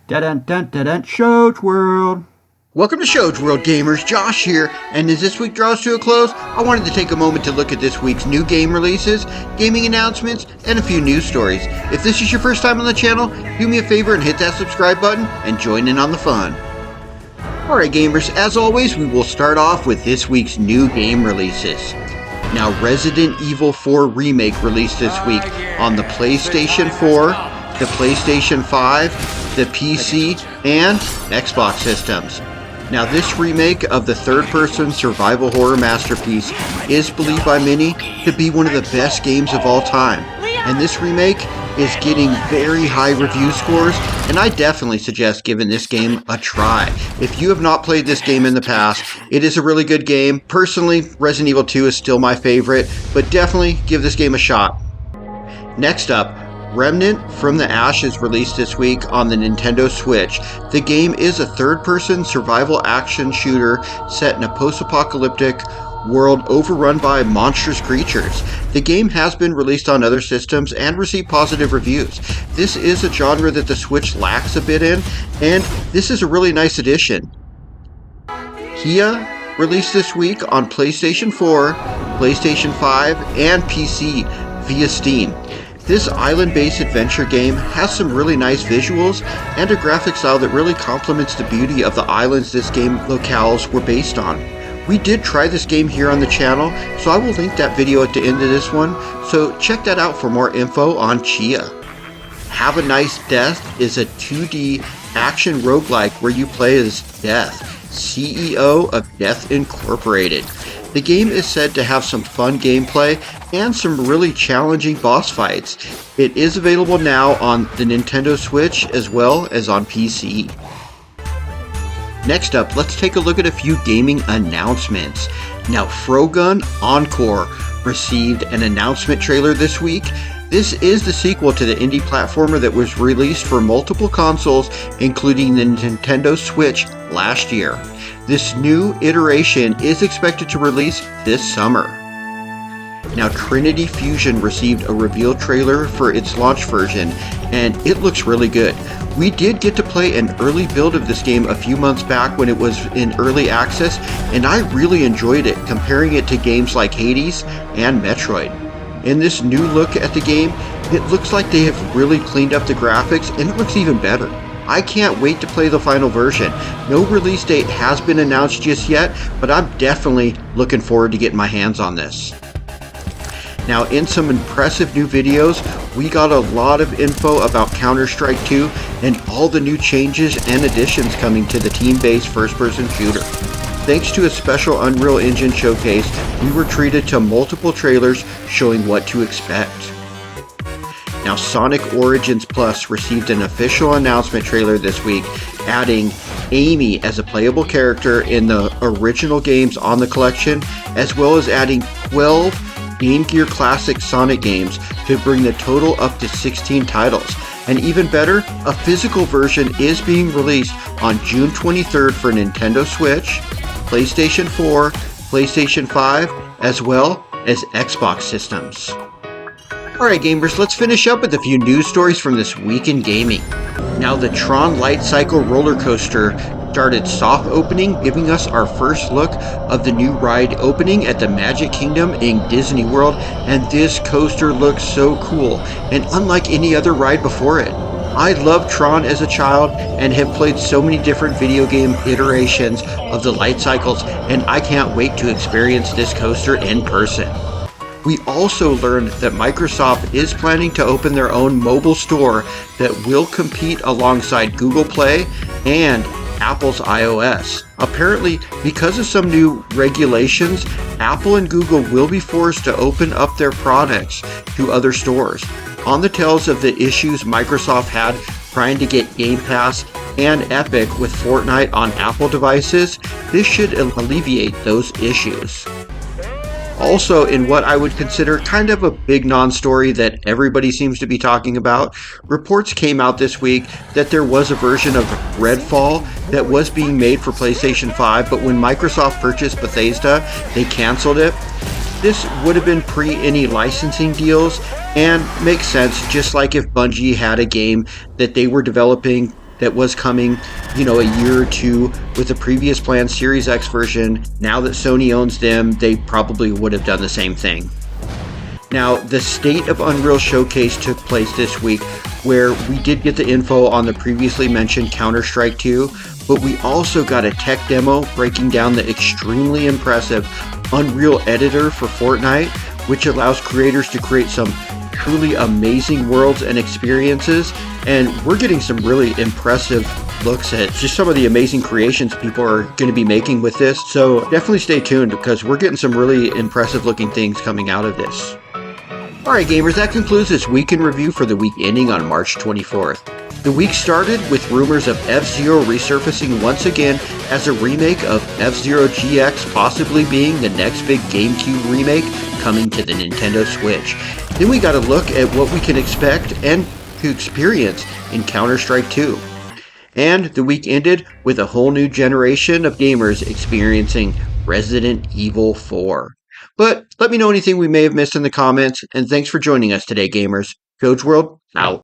Dun-dun-dun-dun-dun, Shows World. Welcome to Shows World, gamers. Josh here, and as this week draws to a close, I wanted to take a moment to look at this week's new game releases, gaming announcements, and a few news stories. If this is your first time on the channel, do me a favor and hit that subscribe button and join in on the fun. Alright gamers, as always, we will start off with this week's new game releases. Now, Resident Evil 4 Remake released this week on the PlayStation 4, the PlayStation 5, the PC, and Xbox systems. Now, this remake of the third-person survival horror masterpiece is believed by many to be one of the best games of all time. And this remake is getting very high review scores, and I definitely suggest giving this game a try. If you have not played this game in the past, it is a really good game. Personally, Resident Evil 2 is still my favorite, but definitely give this game a shot. Next up, Remnant from the Ashes released this week on the Nintendo Switch. The game is a third-person survival action shooter set in a post-apocalyptic world overrun by monstrous creatures. The game has been released on other systems and received positive reviews. This is a genre that the Switch lacks a bit in, and this is a really nice addition. Kia released this week on PlayStation 4, PlayStation 5, and PC via Steam. This island-based adventure game has some really nice visuals and a graphic style that really complements the beauty of the islands this game locales were based on. We did try this game here on the channel, so I will link that video at the end of this one, so check that out for more info on Chia. Have a Nice Death is a 2D action roguelike where you play as Death, CEO of Death Incorporated. The game is said to have some fun gameplay and some really challenging boss fights. It is available now on the Nintendo Switch as well as on PC. Next up, let's take a look at a few gaming announcements. Now, Frogun Encore received an announcement trailer this week. This is the sequel to the indie platformer that was released for multiple consoles, including the Nintendo Switch last year. This new iteration is expected to release this summer. Now, Trinity Fusion received a reveal trailer for its launch version, and it looks really good. We did get to play an early build of this game a few months back when it was in early access, and I really enjoyed it, comparing it to games like Hades and Metroid. In this new look at the game, it looks like they have really cleaned up the graphics, and it looks even better. I can't wait to play the final version. No release date has been announced just yet, but I'm definitely looking forward to getting my hands on this. Now, in some impressive new videos, we got a lot of info about Counter-Strike 2 and all the new changes and additions coming to the team-based first-person shooter. Thanks to a special Unreal Engine showcase, we were treated to multiple trailers showing what to expect. Now, Sonic Origins Plus received an official announcement trailer this week, adding Amy as a playable character in the original games on the collection, as well as adding 12 Game Gear Classic Sonic games to bring the total up to 16 titles. And even better, a physical version is being released on June 23rd for Nintendo Switch, PlayStation 4, PlayStation 5, as well as Xbox systems. Alright gamers, let's finish up with a few news stories from this week in gaming. Now, the Tron Light Cycle roller coaster started soft opening, giving us our first look of the new ride opening at the Magic Kingdom in Disney World, and this coaster looks so cool and unlike any other ride before it. I loved Tron as a child and have played so many different video game iterations of the Light Cycles, and I can't wait to experience this coaster in person. We also learned that Microsoft is planning to open their own mobile store that will compete alongside Google Play and Apple's iOS. Apparently, because of some new regulations, Apple and Google will be forced to open up their products to other stores. On the tails of the issues Microsoft had trying to get Game Pass and Epic with Fortnite on Apple devices, this should alleviate those issues. Also, in what I would consider kind of a big non-story that everybody seems to be talking about, reports came out this week that there was a version of Redfall that was being made for PlayStation 5, but when Microsoft purchased Bethesda, they canceled it. This would have been pre any licensing deals and makes sense, just like if Bungie had a game that they were developing that was coming, a year or two with the previous planned Series X version. Now that Sony owns them, they probably would have done the same thing. Now, the State of Unreal Showcase took place this week, where we did get the info on the previously mentioned Counter-Strike 2, but we also got a tech demo breaking down the extremely impressive Unreal Editor for Fortnite, which allows creators to create some truly amazing worlds and experiences, and we're getting some really impressive looks at just some of the amazing creations people are going to be making with this. So definitely stay tuned, because we're getting some really impressive looking things coming out of this. Alright gamers, that concludes this week in review for the week ending on March 24th. The week started with rumors of F-Zero resurfacing once again as a remake of F-Zero GX possibly being the next big GameCube remake coming to the Nintendo Switch. Then we got a look at what we can expect and to experience in Counter-Strike 2. And the week ended with a whole new generation of gamers experiencing Resident Evil 4. But let me know anything we may have missed in the comments, and thanks for joining us today, gamers. Coach World, out.